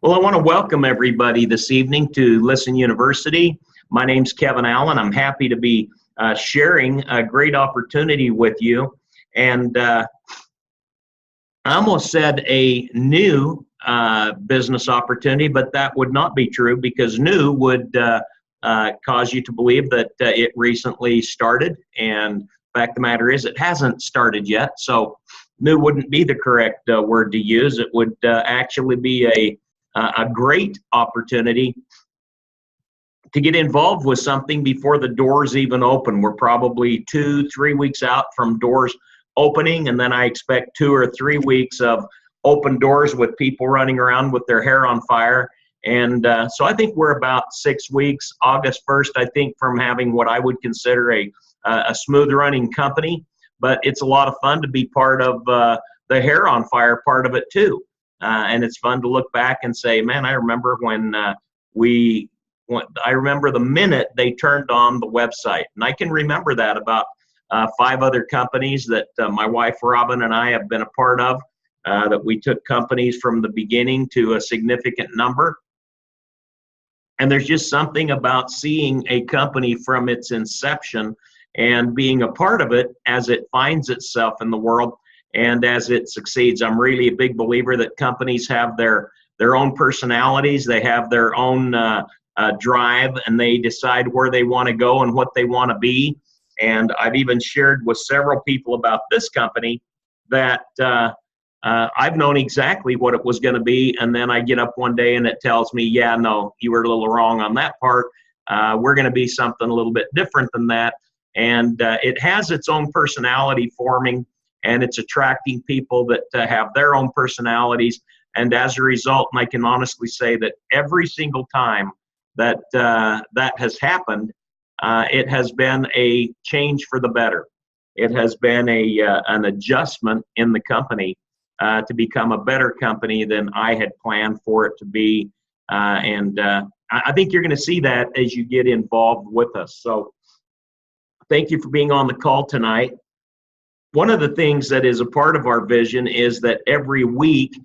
Well, I want to welcome everybody this evening to Listen University. My name's Kevin Allen. I'm happy to be sharing a great opportunity with you. And I almost said a new business opportunity, but that would not be true because new would cause you to believe that it recently started. And the fact of the matter is it hasn't started yet. So new wouldn't be the correct word to use. It would actually be a great opportunity to get involved with something before the doors even open. We're probably 2-3 weeks out from doors opening, and then I expect 2 or 3 weeks of open doors with people running around with their hair on fire. And so I think we're about 6 weeks, August 1st, I think, from having what I would consider a smooth running company. But it's a lot of fun to be part of the hair on fire part of it too. And it's fun to look back and say, man, I remember when I remember the minute they turned on the website. And I can remember that about 5 other companies that my wife Robin and I have been a part of, that we took companies from the beginning to a significant number. And there's just something about seeing a company from its inception and being a part of it as it finds itself in the world and as it succeeds. I'm really a big believer that companies have their own personalities, they have their own drive, and they decide where they want to go and what they want to be. And I've even shared with several people about this company that I've known exactly what it was going to be, and then I get up one day and it tells me, yeah, no, you were a little wrong on that part. We're going to be something a little bit different than that. And it has its own personality forming, and it's attracting people that have their own personalities. And as a result, and I can honestly say that every single time that that has happened, it has been a change for the better. It has been an adjustment in the company to become a better company than I had planned for it to be. And I think you're going to see that as you get involved with us. So thank you for being on the call tonight. One of the things that is a part of our vision is that every week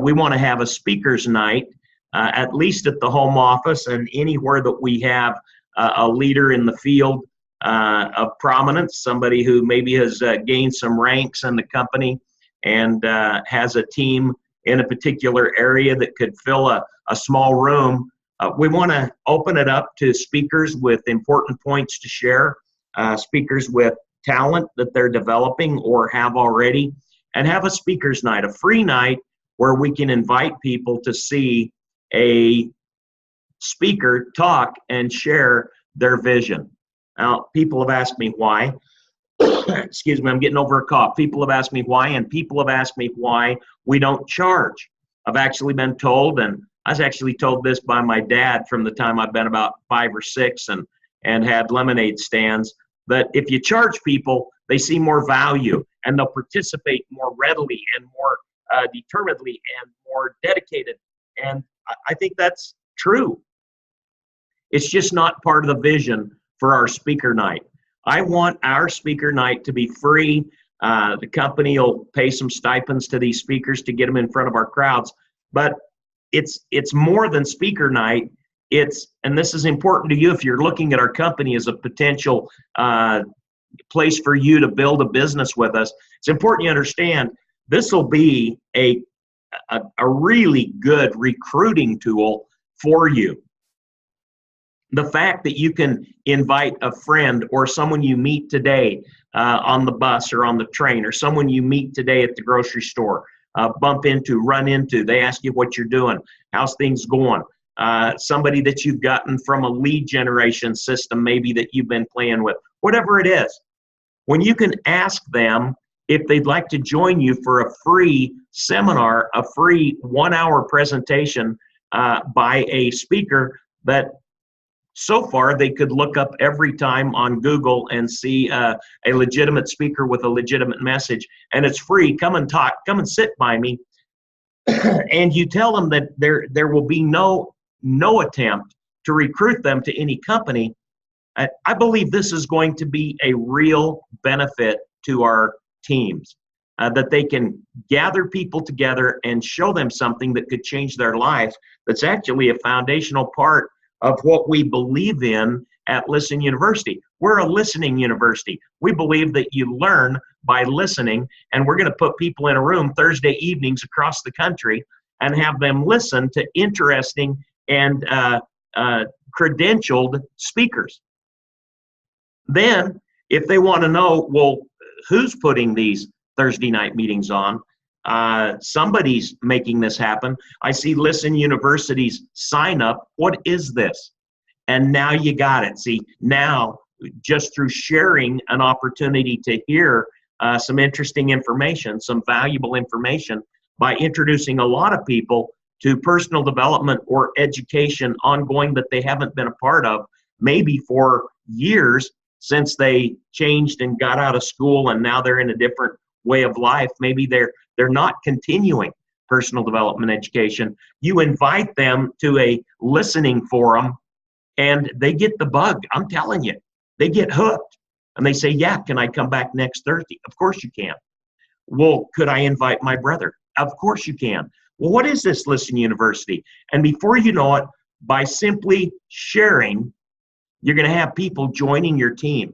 we want to have a speaker's night, at least at the home office and anywhere that we have a leader in the field of prominence, somebody who maybe has gained some ranks in the company and has a team in a particular area that could fill a small room. We want to open it up to speakers with important points to share, speakers with talent that they're developing or have already, and have a speaker's night, a free night where we can invite people to see a speaker talk and share their vision. Now, people have asked me why. Excuse me, I'm getting over a cough. People have asked me why, and people have asked me why we don't charge. I've actually been told, and I was actually told this by my dad from the time I've been about 5 or 6 and had lemonade stands, that if you charge people, they see more value and they'll participate more readily and more determinedly and more dedicated. And I think that's true. It's just not part of the vision for our speaker night. I want our speaker night to be free. The company will pay some stipends to these speakers to get them in front of our crowds. But it's more than speaker night. And this is important to you if you're looking at our company as a potential place for you to build a business with us. It's important you understand this will be a really good recruiting tool for you. The fact that you can invite a friend or someone you meet today on the bus or on the train, or someone you meet today at the grocery store, run into, they ask you what you're doing, how's things going, somebody that you've gotten from a lead generation system maybe that you've been playing with, whatever it is. When you can ask them if they'd like to join you for a free seminar, a free 1-hour presentation by a speaker that so far they could look up every time on Google and see a legitimate speaker with a legitimate message, and it's free. Come and talk, come and sit by me. And you tell them that there will be no attempt to recruit them to any company. I believe this is going to be a real benefit to our teams. that they can gather people together and show them something that could change their life. That's actually a foundational part of what we believe in at Listen University. We're a listening university. We believe that you learn by listening, and we're going to put people in a room Thursday evenings across the country and have them listen to interesting and credentialed speakers. Then, if they want to know, well, who's putting these Thursday night meetings on? Somebody's making this happen. I see Listen University's sign up. What is this? And now you got it. See, now just through sharing an opportunity to hear some interesting information, some valuable information, by introducing a lot of people to personal development or education ongoing that they haven't been a part of, maybe for years since they changed and got out of school and now they're in a different way of life. Maybe they're not continuing personal development education. You invite them to a listening forum and they get the bug. I'm telling you, they get hooked and they say, yeah, can I come back next Thursday? Of course you can. Well, could I invite my brother? Of course you can. Well, what is this Listen University? And before you know it, by simply sharing, you're going to have people joining your team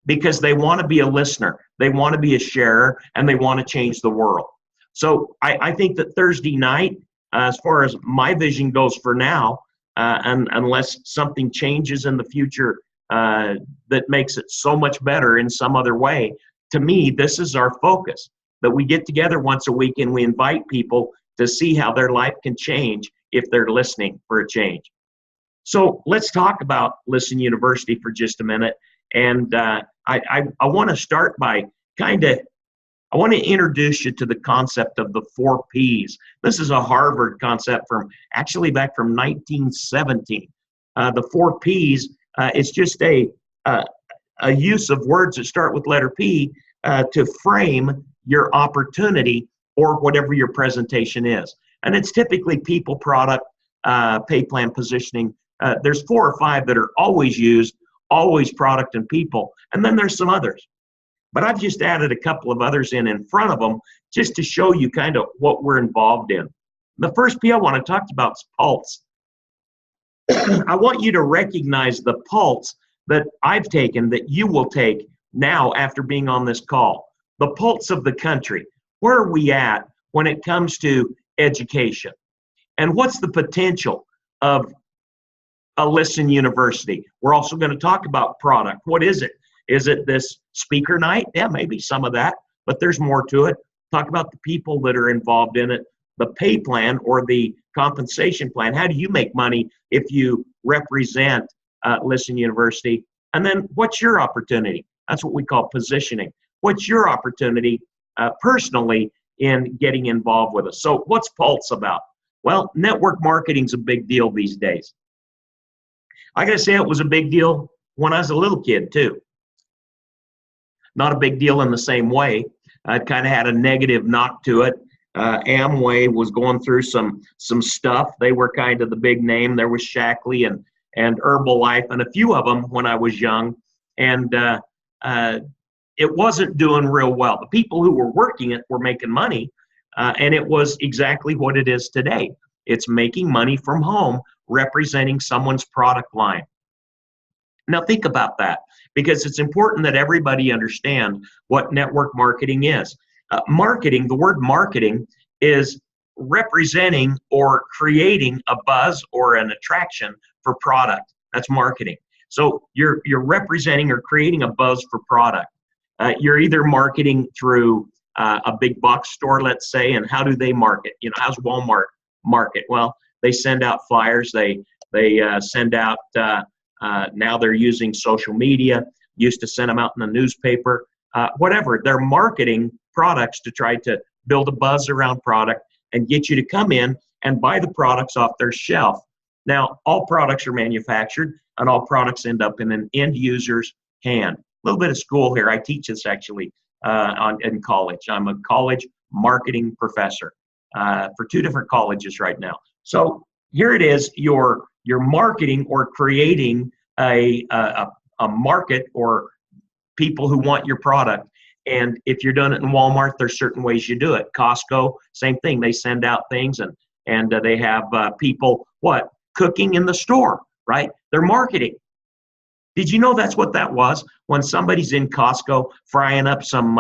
because they want to be a listener, they want to be a sharer, and they want to change the world. So I think that Thursday night, as far as my vision goes for now, and unless something changes in the future that makes it so much better in some other way, to me, this is our focus, that we get together once a week and we invite people to see how their life can change if they're listening for a change. So let's talk about Listen University for just a minute. And I want to start by I want to introduce you to the concept of the 4 Ps. This is a Harvard concept actually back from 1917. The 4 Ps, it's just a use of words that start with letter P to frame your opportunity or whatever your presentation is. And it's typically people, product, pay plan, positioning. There's 4 or 5 that are always used, always product and people, and then there's some others. But I've just added a couple of others in front of them just to show you kind of what we're involved in. The first P I want to talk about is pulse. I want you to recognize the pulse that I've taken, that you will take now after being on this call. The pulse of the country. Where are we at when it comes to education? And what's the potential of a Listen University? We're also going to talk about product. What is it? Is it this speaker night? Yeah, maybe some of that, but there's more to it. Talk about the people that are involved in it, the pay plan or the compensation plan. How do you make money if you represent Listen University? And then what's your opportunity? That's what we call positioning. What's your opportunity personally in getting involved with us? So what's Pulse about? Well, network marketing's a big deal these days. I gotta say it was a big deal when I was a little kid too. Not a big deal in the same way. It kind of had a negative knock to it. Amway was going through some stuff. They were kind of the big name. There was Shaklee and Herbalife and a few of them when I was young. And it wasn't doing real well. The people who were working it were making money, and it was exactly what it is today. It's making money from home, representing someone's product line. Now think about that, because it's important that everybody understand what network marketing is. Marketing, the word marketing, is representing or creating a buzz or an attraction for product. That's marketing. So you're representing or creating a buzz for product. You're either marketing through a big box store, let's say, and how do they market? You know, how's Walmart market? Well, they send out flyers. They send out. Now they're using social media. Used to send them out in the newspaper. Whatever. They're marketing products to try to build a buzz around product and get you to come in and buy the products off their shelf. Now, all products are manufactured, and all products end up in an end user's hand. A little bit of school here. I teach this actually in college. I'm a college marketing professor for 2 different colleges right now. So here it is. You're marketing or creating a market or people who want your product, And if you're doing it in Walmart, there's certain ways you do it. Costco, same thing. They send out things, and they have people, cooking in the store, right? They're marketing. Did you know that's what that was? When somebody's in Costco frying up some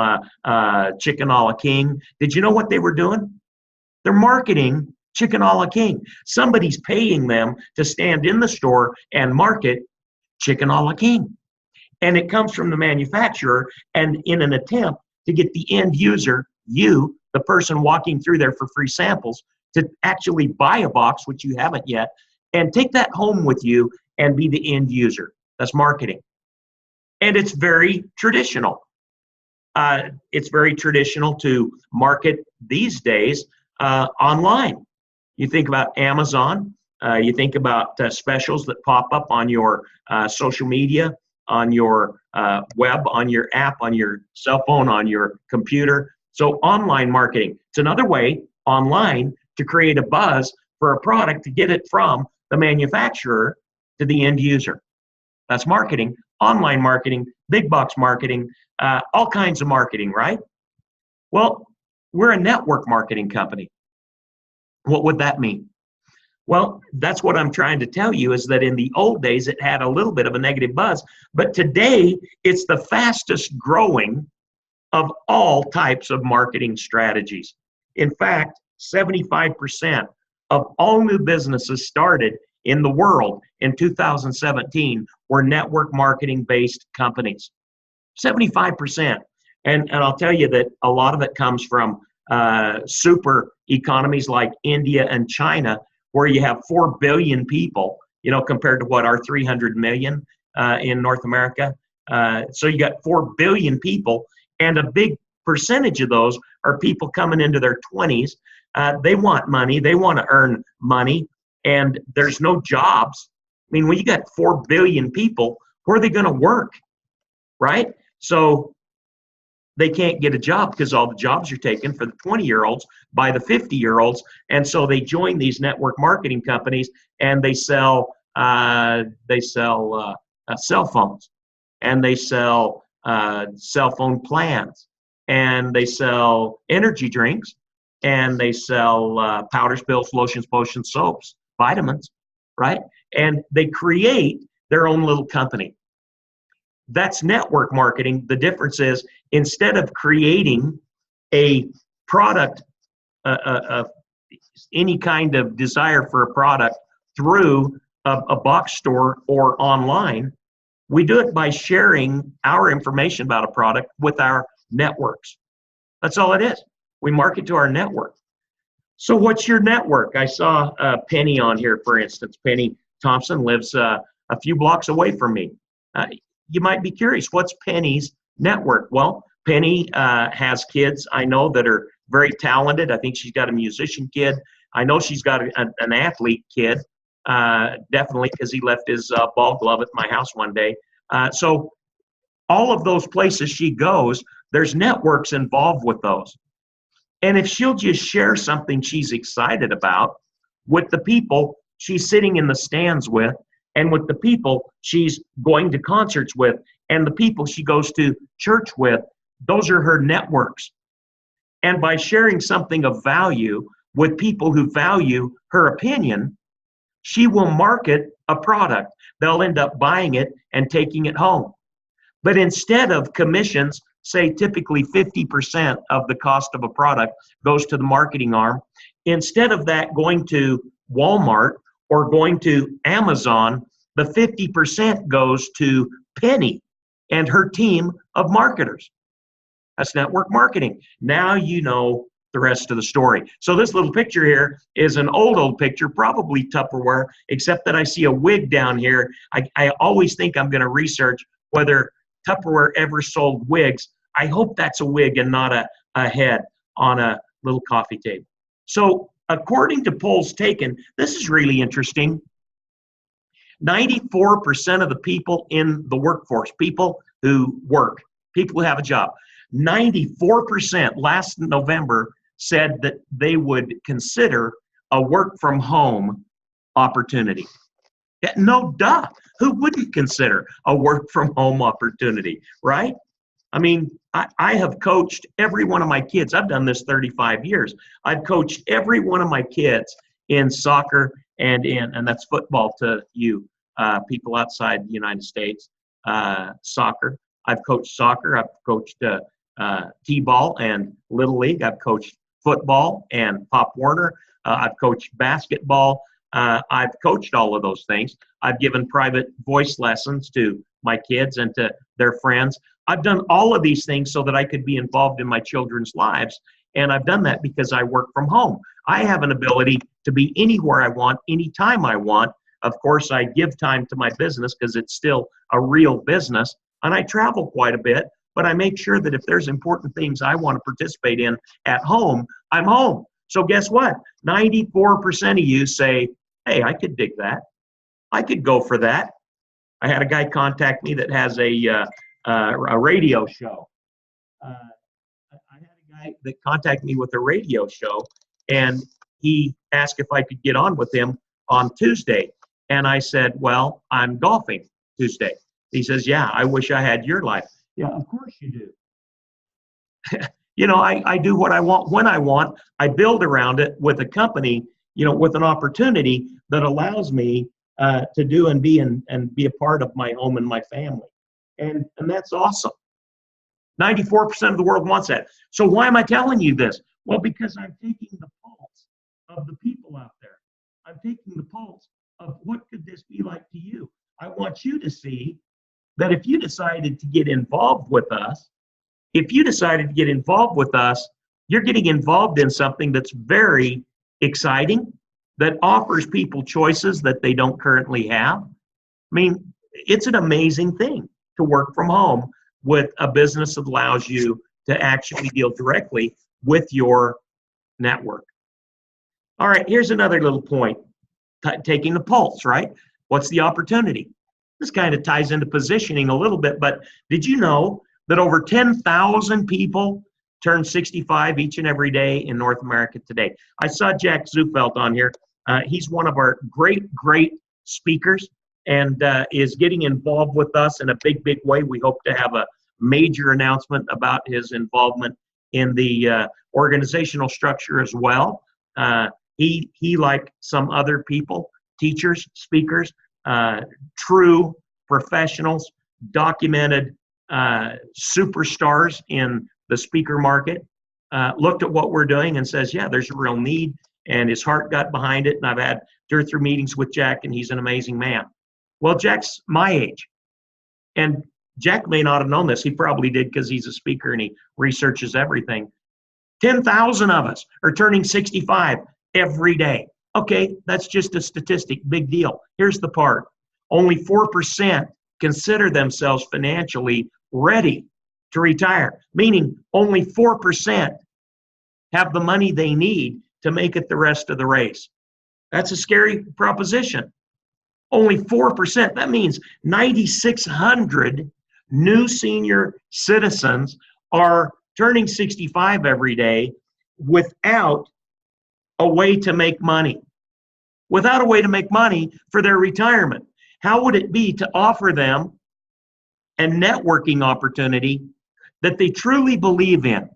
chicken a la king, did you know what they were doing? They're marketing chicken a la king. Somebody's paying them to stand in the store and market chicken a la king. And it comes from the manufacturer, and in an attempt to get the end user, you, the person walking through there for free samples, to actually buy a box, which you haven't yet, and take that home with you and be the end user. That's marketing. And it's very traditional. It's very traditional to market these days online. You think about Amazon, you think about specials that pop up on your social media, on your web, on your app, on your cell phone, on your computer. So online marketing. It's another way online to create a buzz for a product to get it from the manufacturer to the end user. That's marketing, online marketing, big box marketing, all kinds of marketing, right? Well, we're a network marketing company. What would that mean? Well, that's what I'm trying to tell you, is that in the old days, it had a little bit of a negative buzz, but today it's the fastest growing of all types of marketing strategies. In fact, 75% of all new businesses started in the world in 2017 were network marketing based companies. 75%. And I'll tell you that a lot of it comes from super economies like India and China, where you have 4 billion people, compared to our 300 million in North America. So you got 4 billion people, and a big percentage of those are people coming into their 20s. They want money, they want to earn money, and there's no jobs. I mean, when you got 4 billion people, where are they going to work, right? So they can't get a job because all the jobs are taken for the 20-year-olds by the 50-year-olds. And so they join these network marketing companies, and they sell cell phones, and they sell cell phone plans, and they sell energy drinks, and they sell powders, pills, lotions, potions, soaps, vitamins, right? And they create their own little company. That's network marketing. The difference is, instead of creating a product, any kind of desire for a product through a box store or online, we do it by sharing our information about a product with our networks. That's all it is. We market to our network. So what's your network? I saw Penny on here, for instance. Penny Thompson lives a few blocks away from me. You might be curious, what's Penny's network? Well, Penny has kids I know that are very talented. I think she's got a musician kid. I know she's got an athlete kid, definitely, because he left his ball glove at my house one day. So all of those places she goes, there's networks involved with those. And if she'll just share something she's excited about with the people she's sitting in the stands with, and with the people she's going to concerts with, and the people she goes to church with, those are her networks. And by sharing something of value with people who value her opinion, she will market a product. They'll end up buying it and taking it home. But instead of commissions, say typically 50% of the cost of a product goes to the marketing arm, instead of that going to Walmart or going to Amazon, the 50% goes to Penny and her team of marketers. That's network marketing. Now you know the rest of the story. So this little picture here is an old picture, probably Tupperware, except that I see a wig down here. I always think I'm going to research whether Tupperware ever sold wigs. I hope that's a wig and not a head on a little coffee table. So according to polls taken, this is really interesting. 94% of the people in the workforce, people who work, people who have a job, 94% last November said that they would consider a work from home opportunity. No duh. Who wouldn't consider a work from home opportunity, right? I mean, I have coached every one of my kids. I've done this 35 years. I've coached every one of my kids in soccer and that's football to you, people outside the United States, soccer. I've coached soccer. I've coached T-ball and Little League. I've coached football and Pop Warner. I've coached basketball. I've coached all of those things. I've given private voice lessons to my kids and to their friends. I've done all of these things so that I could be involved in my children's lives. And I've done that because I work from home. I have an ability to be anywhere I want, anytime I want. Of course, I give time to my business because it's still a real business. And I travel quite a bit, but I make sure that if there's important things I want to participate in at home, I'm home. So guess what? 94% of you say, hey, I could dig that. I could go for that. I had a guy contact me that has a radio show. I had a guy that contacted me with a radio show, and he asked if I could get on with him on Tuesday. And I said, well, I'm golfing Tuesday. He says, yeah, I wish I had your life. Yeah, of course you do. You know, I do what I want when I want. I build around it with a company, you know, with an opportunity that allows me to do and be a part of my home and my family. And that's awesome. 94% of the world wants that. So why am I telling you this? Well, because I'm taking the pulse of the people out there. I'm taking the pulse of what could this be like to you. I want you to see that if you decided to get involved with us, you're getting involved in something that's very exciting, that offers people choices that they don't currently have. I mean, it's an amazing thing to work from home with a business that allows you to actually deal directly with your network. All right, here's another little point. Taking the pulse, right? What's the opportunity? This kind of ties into positioning a little bit, but did you know that over 10,000 people turn 65 each and every day in North America today? I saw Jack Zufelt on here. He's one of our great speakers and is getting involved with us in a big way. We hope to have a major announcement about his involvement in the organizational structure as well. He, like some other people, teachers, speakers, true professionals, documented superstars in the speaker market, looked at what we're doing and says, yeah, there's a real need, and his heart got behind it. And I've had 2 or 3 meetings with Jack, and he's an amazing man. Well, Jack's my age, and Jack may not have known this. He probably did because he's a speaker and he researches everything. 10,000 of us are turning 65 every day. Okay, that's just a statistic, big deal. Here's the part. Only 4% consider themselves financially ready to retire, meaning only 4% have the money they need to make it the rest of the race. That's a scary proposition. Only 4%. That means 9,600 new senior citizens are turning 65 every day without a way to make money. Without a way to make money for their retirement. How would it be to offer them a networking opportunity that they truly believe in,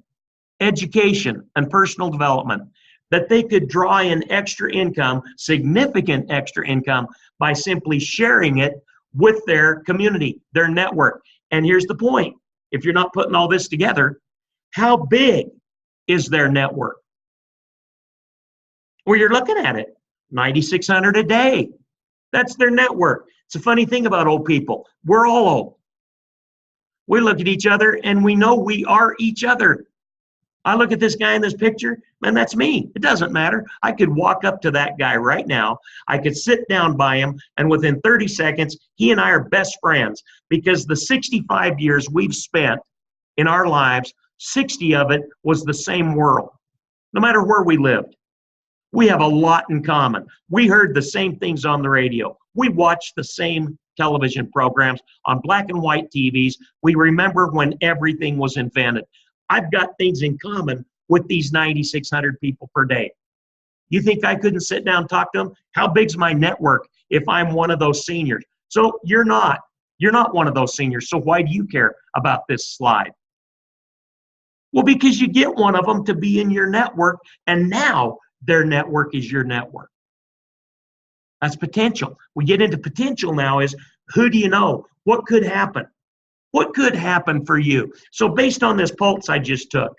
education and personal development, that they could draw in extra income, significant extra income, by simply sharing it with their community, their network? And here's the point. If you're not putting all this together, how big is their network? Well, you're looking at it, 9,600 a day. That's their network. It's a funny thing about old people. We're all old. We look at each other and we know we are each other. I look at this guy in this picture, man, that's me. It doesn't matter. I could walk up to that guy right now. I could sit down by him, and within 30 seconds, he and I are best friends because the 65 years we've spent in our lives, 60 of it was the same world, no matter where we lived. We have a lot in common. We heard the same things on the radio. We watched the same television programs on black and white TVs. We remember when everything was invented. I've got things in common with these 9,600 people per day. You think I couldn't sit down and talk to them? How big's my network if I'm one of those seniors? So you're not one of those seniors. So why do you care about this slide? Well, because you get one of them to be in your network, and now their network is your network. That's potential. We get into potential now is, who do you know? What could happen? What could happen for you? So based on this pulse I just took,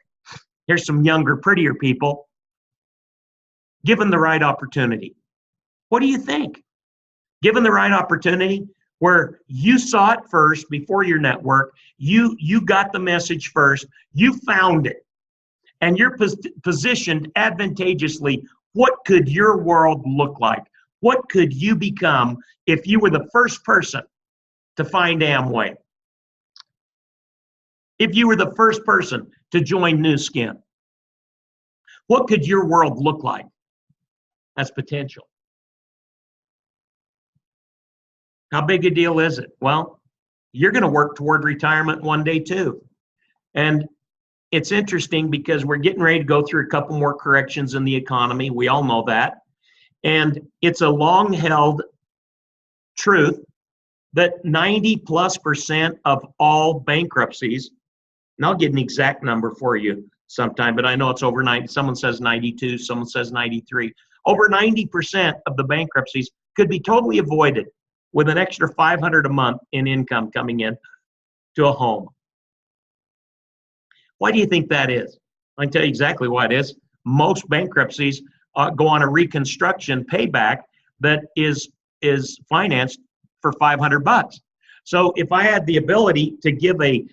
here's some younger, prettier people, given the right opportunity. What do you think? Given the right opportunity, where you saw it first before your network, you got the message first, you found it, and you're positioned advantageously, what could your world look like? What could you become if you were the first person to find Amway? If you were the first person to join Nu Skin? What could your world look like? That's potential. How big a deal is it? Well, you're going to work toward retirement one day too. And it's interesting because we're getting ready to go through a couple more corrections in the economy. We all know that. And it's a long-held truth that 90+% of all bankruptcies, and I'll get an exact number for you sometime, but I know it's over 90. Someone says 92, someone says 93. Over 90% of the bankruptcies could be totally avoided with an extra $500 a month in income coming in to a home. Why do you think that is? I can tell you exactly why it is. Most bankruptcies go on a reconstruction payback that is financed for $500. So if I had the ability to give a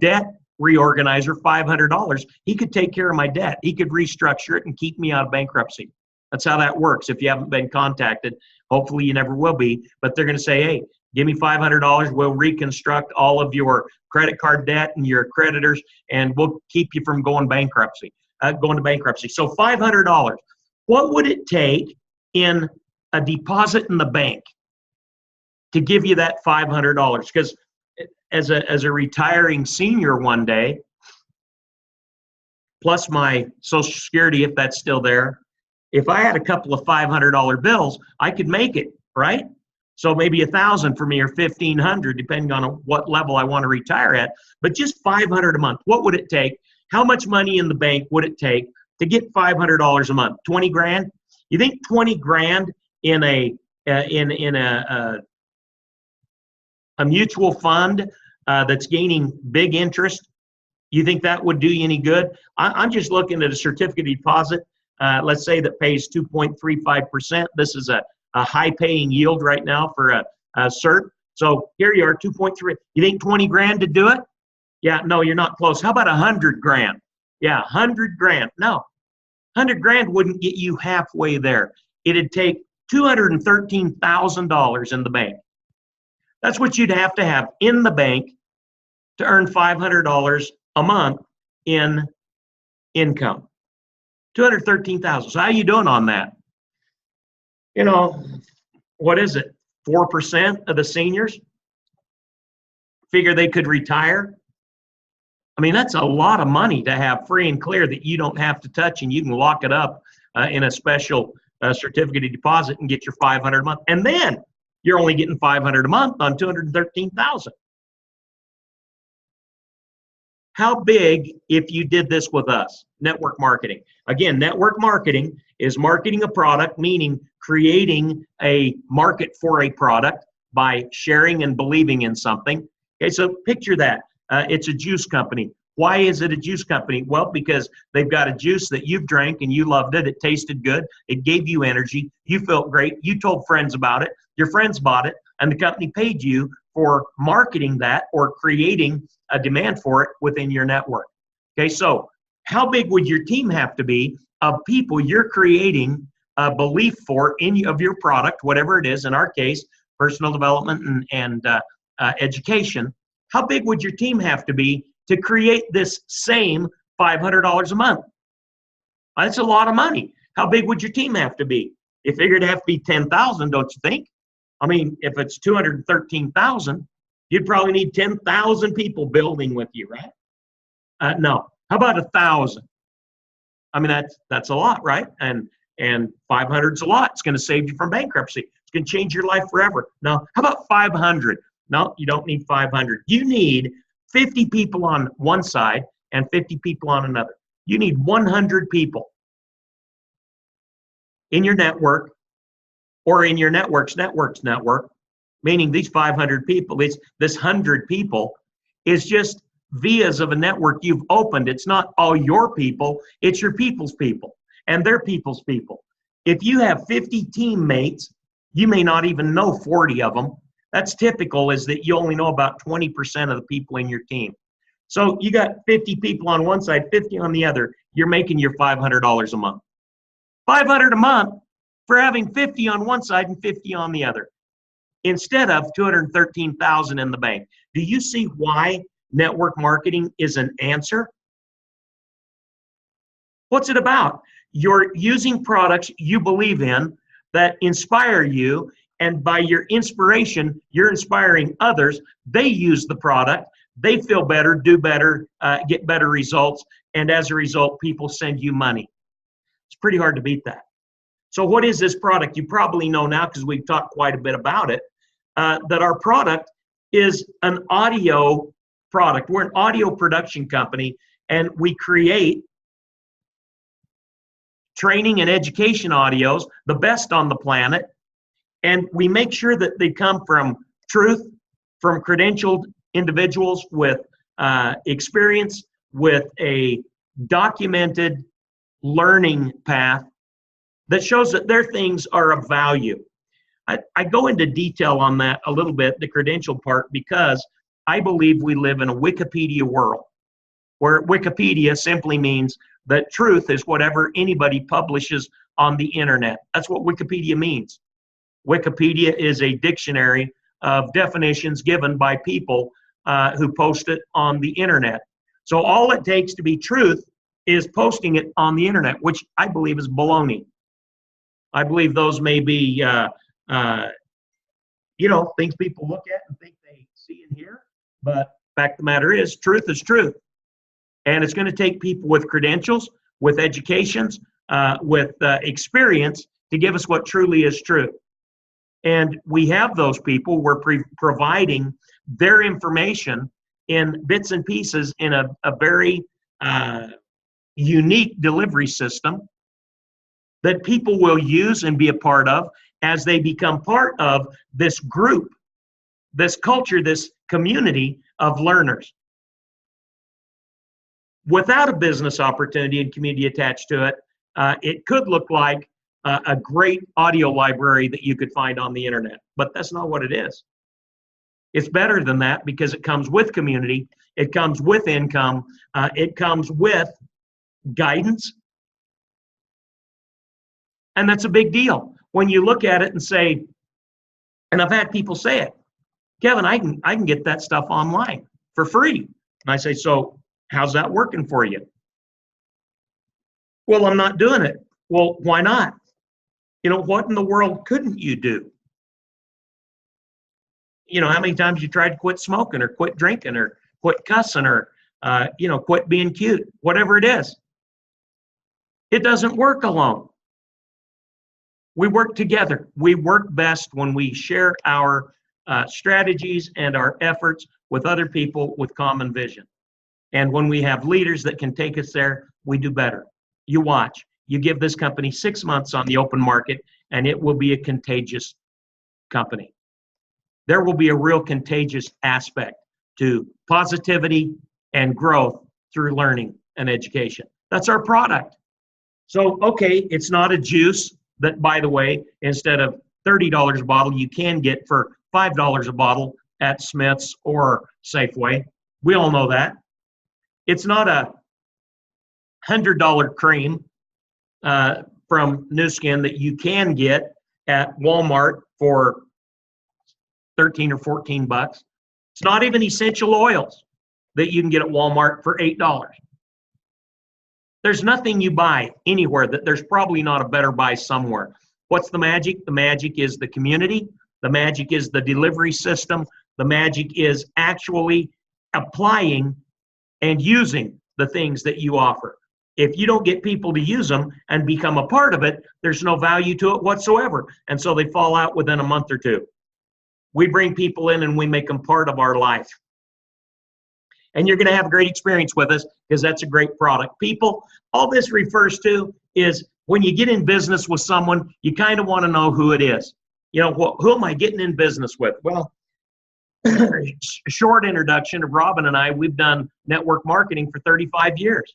debt reorganizer $500, he could take care of my debt. He could restructure it and keep me out of bankruptcy. That's how that works. If you haven't been contacted, hopefully you never will be, but they're going to say, hey, give me $500. We'll reconstruct all of your credit card debt and your creditors, and we'll keep you from going to bankruptcy. So $500. What would it take in a deposit in the bank to give you that $500? Because as a retiring senior one day, plus my Social Security, if that's still there, if I had a couple of $500 bills, I could make it, right? So maybe $1,000 for me or $1,500, depending on what level I want to retire at. But just $500 a month. What would it take? How much money in the bank would it take to get $500 a month? 20 grand? You think 20 grand in a mutual fund that's gaining big interest, you think that would do you any good? I'm just looking at a certificate of deposit, let's say that pays 2.35%. This is a high paying yield right now for a cert. So here you are, 2.3. You think 20 grand to do it? Yeah, no, you're not close. How about 100 grand? Yeah, 100 grand. No, 100 grand wouldn't get you halfway there. It'd take $213,000 in the bank. That's what you'd have to have in the bank to earn $500 a month in income. $213,000. So how are you doing on that? You know, what is it? 4% of the seniors figure they could retire. I mean, that's a lot of money to have free and clear that you don't have to touch, and you can lock it up in a special certificate of deposit and get your $500 a month. And then you're only getting $500 a month on $213,000. How big if you did this with us? Network marketing. Again, network marketing is marketing a product, meaning creating a market for a product by sharing and believing in something. Okay, so picture that. It's a juice company. Why is it a juice company? Well, because they've got a juice that you've drank and you loved it. It tasted good. It gave you energy. You felt great. You told friends about it. Your friends bought it, and the company paid you for marketing that or creating a demand for it within your network. Okay, so how big would your team have to be of people you're creating a belief for of your product, whatever it is, in our case, personal development and education. How big would your team have to be to create this same $500 a month? That's a lot of money. How big would your team have to be? You figure it'd have to be 10,000, don't you think? I mean, if it's 213,000, you'd probably need 10,000 people building with you, right? No. How about 1,000? I mean, that's a lot, right? And 500 is a lot. It's going to save you from bankruptcy. It's going to change your life forever. No. How about 500? No, you don't need 500. You need 50 people on one side and 50 people on another. You need 100 people in your network or in your network, meaning these 500 people, this 100 people is just vias of a network you've opened. It's not all your people, it's your people's people and their people's people. If you have 50 teammates, you may not even know 40 of them. That's typical, is that you only know about 20% of the people in your team. So you got 50 people on one side, 50 on the other. You're making your $500 a month. $500 a month for having 50 on one side and 50 on the other, instead of $213,000 in the bank. Do you see why network marketing is an answer? What's it about? You're using products you believe in that inspire you, and by your inspiration, you're inspiring others. They use the product, they feel better, do better, get better results, and as a result, people send you money. It's pretty hard to beat that. So what is this product? You probably know now, because we've talked quite a bit about it, that our product is an audio product. We're an audio production company, and we create training and education audios, the best on the planet, and we make sure that they come from truth, from credentialed individuals with experience, with a documented learning path that shows that their things are of value. I go into detail on that a little bit, the credential part, because I believe we live in a Wikipedia world, where Wikipedia simply means that truth is whatever anybody publishes on the internet. That's what Wikipedia means. Wikipedia is a dictionary of definitions given by people who post it on the internet. So all it takes to be truth is posting it on the internet, which I believe is baloney. I believe those may be, things people look at and think they see and hear. But fact of the matter is, truth is truth. And it's going to take people with credentials, with educations, with experience to give us what truly is true. And we have those people. We're providing their information in bits and pieces in a very unique delivery system that people will use and be a part of as they become part of this group, this culture, this community of learners. Without a business opportunity and community attached to it, it could look like a great audio library that you could find on the internet, but that's not what it is. It's better than that, because it comes with community, it comes with income, it comes with guidance, and that's a big deal. When you look at it and say, and I've had people say it, Kevin, I can get that stuff online for free. And I say, so how's that working for you? Well, I'm not doing it. Well, why not? What in the world couldn't you do? How many times you tried to quit smoking or quit drinking or quit cussing or, quit being cute, whatever it is. It doesn't work alone. We work together. We work best when we share our strategies and our efforts with other people with common vision. And when we have leaders that can take us there, we do better. You watch. You give this company 6 months on the open market, and it will be a contagious company. There will be a real contagious aspect to positivity and growth through learning and education. That's our product. So, okay, it's not a juice that, by the way, instead of $30 a bottle, you can get for $5 a bottle at Smith's or Safeway. We all know that. It's not a $100 cream from Nu Skin that you can get at Walmart for 13 or 14 bucks. It's not even essential oils that you can get at Walmart for $8. There's nothing you buy anywhere that there's probably not a better buy somewhere. What's the magic? The magic is the community. The magic is the delivery system. The magic is actually applying and using the things that you offer. If you don't get people to use them and become a part of it, there's no value to it whatsoever. And so they fall out within a month or two. We bring people in and we make them part of our life. And you're going to have a great experience with us because that's a great product. People, all this refers to is when you get in business with someone, you kind of want to know who it is. You know, who am I getting in business with? Well, short introduction of Robin and I, we've done network marketing for 35 years.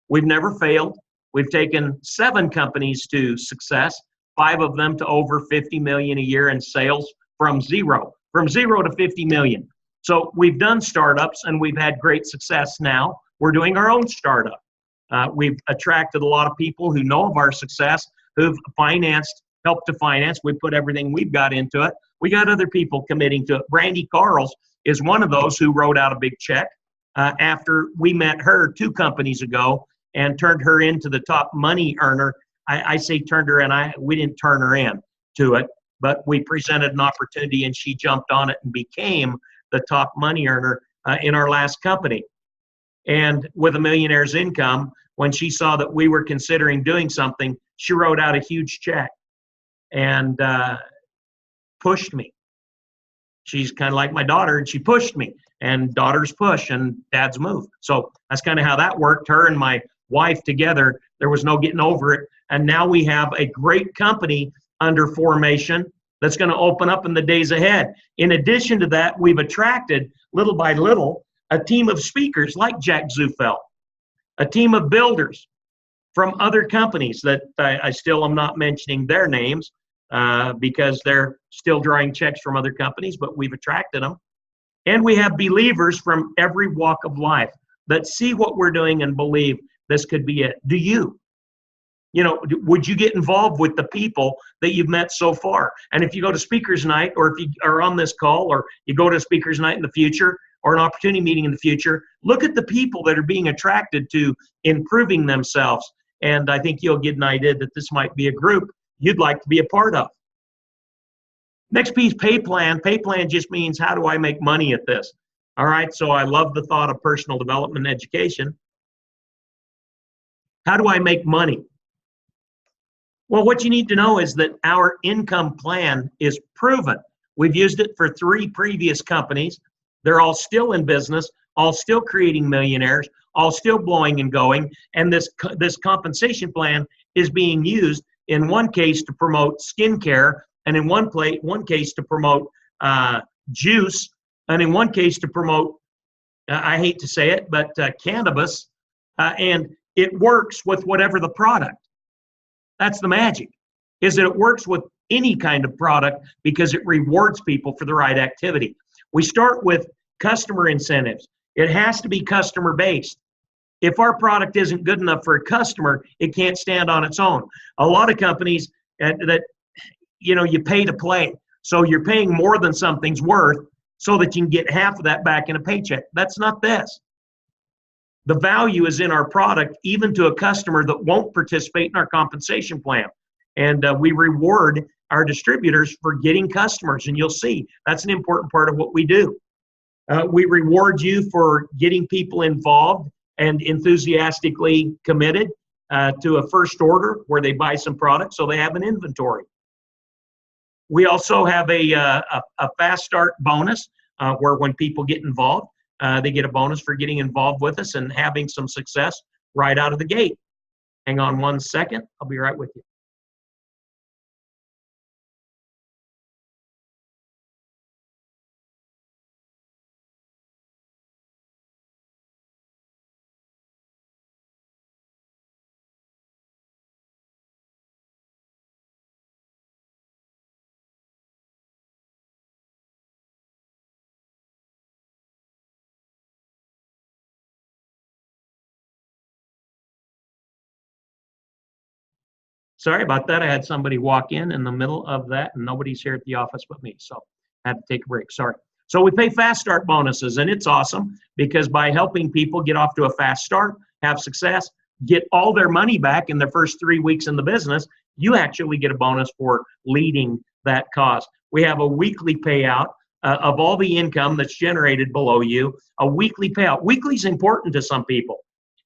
We've never failed. We've taken 7 companies to success, 5 of them to over 50 million a year in sales from zero to 50 million. So we've done startups and we've had great success. Now we're doing our own startup. We've attracted a lot of people who know of our success, who've helped to finance. We put everything we've got into it. We got other people committing to it. Brandy Carls is one of those who wrote out a big check after we met her 2 companies ago and turned her into the top money earner. I say turned her in. We didn't turn her in to it, but we presented an opportunity and she jumped on it and became the top money earner in our last company. And with a millionaire's income, when she saw that we were considering doing something, she wrote out a huge check and pushed me. She's kind of like my daughter, and she pushed me. And daughters push, and dads move. So that's kind of how that worked. Her and my wife together, there was no getting over it. And now we have a great company under formation that's going to open up in the days ahead. In addition to that, we've attracted, little by little, a team of speakers like Jack Zufeld, a team of builders from other companies that I still am not mentioning their names because they're still drawing checks from other companies, but we've attracted them. And we have believers from every walk of life that see what we're doing and believe this could be it. Do you? You know, would you get involved with the people that you've met so far? And if you go to speakers night, or if you are on this call, or you go to speakers night in the future, or an opportunity meeting in the future, look at the people that are being attracted to improving themselves. And I think you'll get an idea that this might be a group you'd like to be a part of. Next piece, pay plan. Pay plan just means, how do I make money at this? All right, so I love the thought of personal development and education. How do I make money? Well, what you need to know is that our income plan is proven. We've used it for 3 previous companies. They're all still in business, all still creating millionaires, all still blowing and going. And this compensation plan is being used in one case to promote skincare, and in one case to promote juice, and in one case to promote, I hate to say it, but cannabis. And it works with whatever the product. That's the magic, is that it works with any kind of product because it rewards people for the right activity. We start with customer incentives. It has to be customer based. If our product isn't good enough for a customer, it can't stand on its own. A lot of companies that you pay to play. So you're paying more than something's worth so that you can get half of that back in a paycheck. That's not this. The value is in our product, even to a customer that won't participate in our compensation plan. And we reward our distributors for getting customers. And you'll see that's an important part of what we do. We reward you for getting people involved and enthusiastically committed to a first order where they buy some products so they have an inventory. We also have a fast start bonus where when people get involved, they get a bonus for getting involved with us and having some success right out of the gate. Hang on one second. I'll be right with you. Sorry about that. I had somebody walk in the middle of that, and nobody's here at the office but me, so I had to take a break. Sorry. So we pay fast start bonuses, and it's awesome because by helping people get off to a fast start, have success, get all their money back in the first 3 weeks in the business, you actually get a bonus for leading that cause. We have a weekly payout of all the income that's generated below you, a weekly payout. Weekly is important to some people.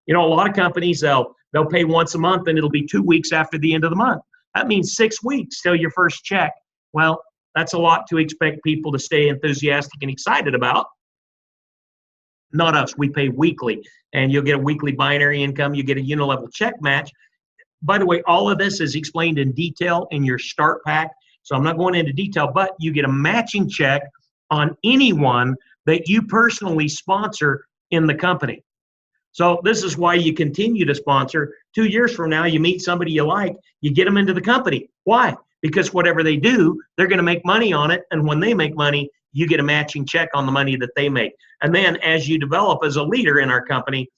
You know, a lot of companies, they'll pay once a month and it'll be 2 weeks after the end of the month. That means 6 weeks till your first check. Well, that's a lot to expect people to stay enthusiastic and excited about. Not us. We pay weekly, and you'll get a weekly binary income. You get a unilevel check match. By the way, all of this is explained in detail in your start pack, so I'm not going into detail, but you get a matching check on anyone that you personally sponsor in the company. So this is why you continue to sponsor. 2 years from now, you meet somebody you like, you get them into the company. Why? Because whatever they do, they're going to make money on it, and when they make money, you get a matching check on the money that they make. And then as you develop as a leader in our company,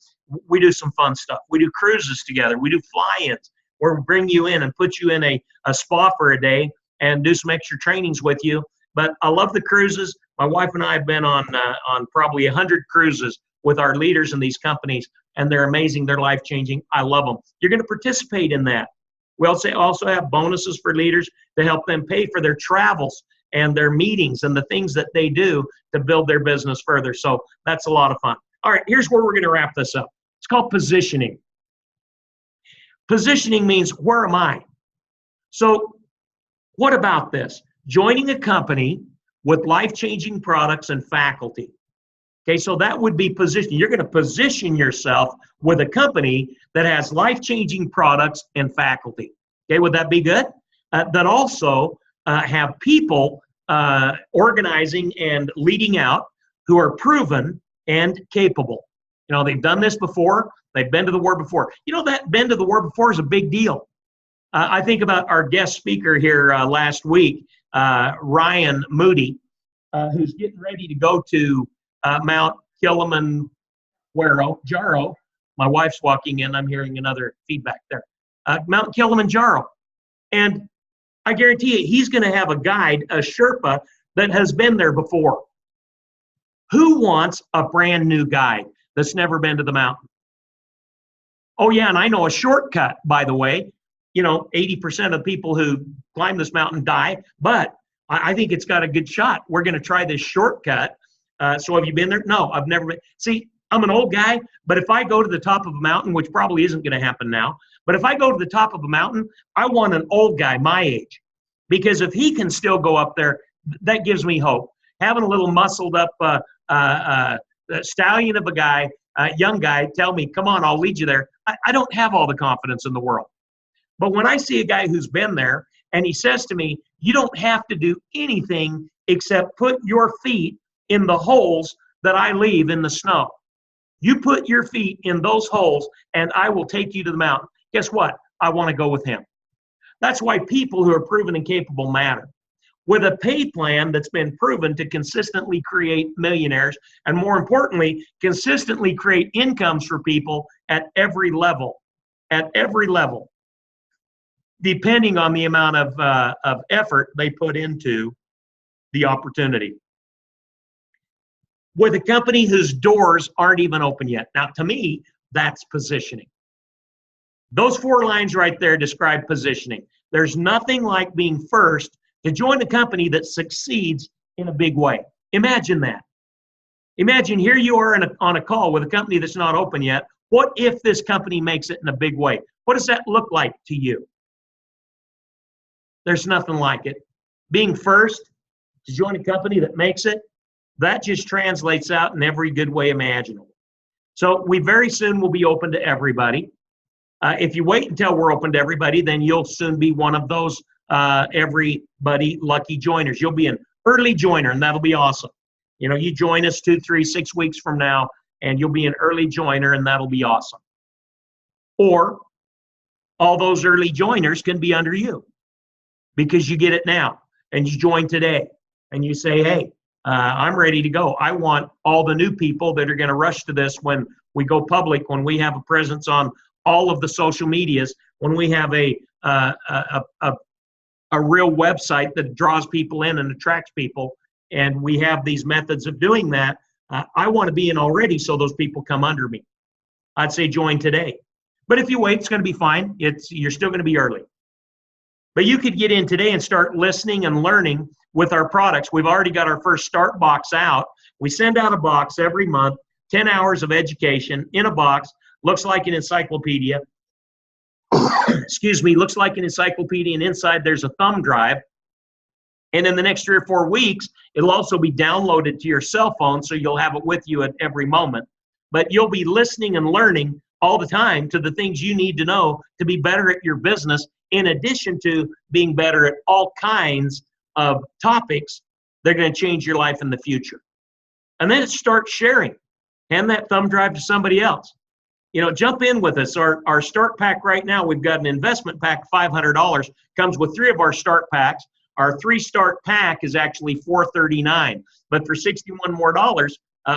we do some fun stuff. We do cruises together. We do fly-ins where we bring you in and put you in a spa for a day and do some extra trainings with you. But I love the cruises. My wife and I have been on probably 100 cruises with our leaders in these companies, and they're amazing. They're life-changing. I love them. You're going to participate in that. We also have bonuses for leaders to help them pay for their travels and their meetings and the things that they do to build their business further. So that's a lot of fun. All right, here's where we're going to wrap this up. It's called positioning. Positioning means, where am I? So what about this? Joining a company with life-changing products and faculty. Okay, so that would be positioning. You're going to position yourself with a company that has life-changing products and faculty. Okay, would that be good? That also have people organizing and leading out who are proven and capable. You know, they've done this before. They've been to the war before. You know, that been to the war before is a big deal. I think about our guest speaker here last week, Ryan Moody, who's getting ready to go to Mount Kilimanjaro. My wife's walking in. I'm hearing another feedback there. Mount Kilimanjaro. And I guarantee you, he's going to have a guide, a Sherpa, that has been there before. Who wants a brand new guide that's never been to the mountain? Oh, yeah, and I know a shortcut, by the way. You know, 80% of people who climb this mountain die, but I think it's got a good shot. We're going to try this shortcut. So have you been there? No, I've never been. See, I'm an old guy, but if I go to the top of a mountain, which probably isn't going to happen now, but if I go to the top of a mountain, I want an old guy my age. Because if he can still go up there, that gives me hope. Having a little muscled up stallion of a guy, young guy, tell me, come on, I'll lead you there. I don't have all the confidence in the world. But when I see a guy who's been there and he says to me, you don't have to do anything except put your feet in the holes that I leave in the snow. You put your feet in those holes and I will take you to the mountain. Guess what? I want to go with him. That's why people who are proven and capable matter. With a pay plan that's been proven to consistently create millionaires, and more importantly, consistently create incomes for people at every level, depending on the amount of effort they put into the opportunity. With a company whose doors aren't even open yet. Now, to me, that's positioning. Those 4 lines right there describe positioning. There's nothing like being first to join a company that succeeds in a big way. Imagine that. Imagine here you are on a call with a company that's not open yet. What if this company makes it in a big way? What does that look like to you? There's nothing like it. Being first to join a company that makes it, that just translates out in every good way imaginable. So we very soon will be open to everybody. If you wait until we're open to everybody, then you'll soon be one of those everybody lucky joiners. You'll be an early joiner, and that'll be awesome. You know, you join us 2, 3, 6 weeks from now, and you'll be an early joiner, and that'll be awesome. Or all those early joiners can be under you because you get it now, and you join today, and you say, hey, I'm ready to go. I want all the new people that are going to rush to this when we go public, when we have a presence on all of the social medias, when we have a real website that draws people in and attracts people, and we have these methods of doing that. I want to be in already so those people come under me. I'd say join today. But if you wait, it's going to be fine. You're still going to be early. But you could get in today and start listening and learning with our products. We've already got our first start box out. We send out a box every month, 10 hours of education in a box. Looks like an encyclopedia. Excuse me, looks like an encyclopedia, and inside there's a thumb drive. And in the next 3 or 4 weeks, it'll also be downloaded to your cell phone, so you'll have it with you at every moment. But you'll be listening and learning all the time to the things you need to know to be better at your business, in addition to being better at all kinds of topics that are going to change your life in the future. And then start sharing. Hand that thumb drive to somebody else. Jump in with us. Our start pack right now, we've got an investment pack, $500. Comes with 3 of our start packs. Our 3-start pack is actually $439. But for $61 more,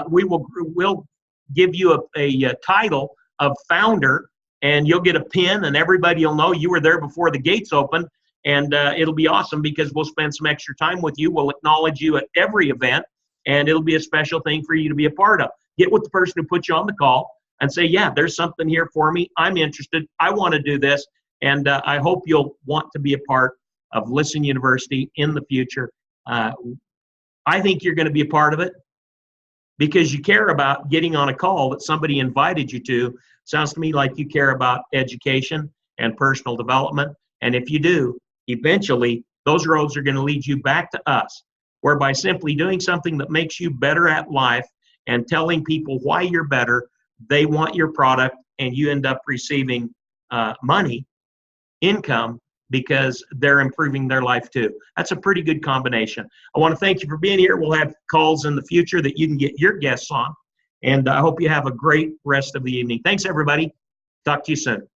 we'll give you a title of founder, and you'll get a pin, and everybody will know you were there before the gates open. And it'll be awesome because we'll spend some extra time with you. We'll acknowledge you at every event, and it'll be a special thing for you to be a part of. Get with the person who put you on the call and say, yeah, there's something here for me. I'm interested. I want to do this. And I hope you'll want to be a part of Listen University in the future. I think you're going to be a part of it because you care about getting on a call that somebody invited you to. Sounds to me like you care about education and personal development. And if you do, eventually those roads are going to lead you back to us, whereby simply doing something that makes you better at life and telling people why you're better, they want your product, and you end up receiving money, income, because they're improving their life too. That's a pretty good combination. I want to thank you for being here. We'll have calls in the future that you can get your guests on. And I hope you have a great rest of the evening. Thanks, everybody. Talk to you soon.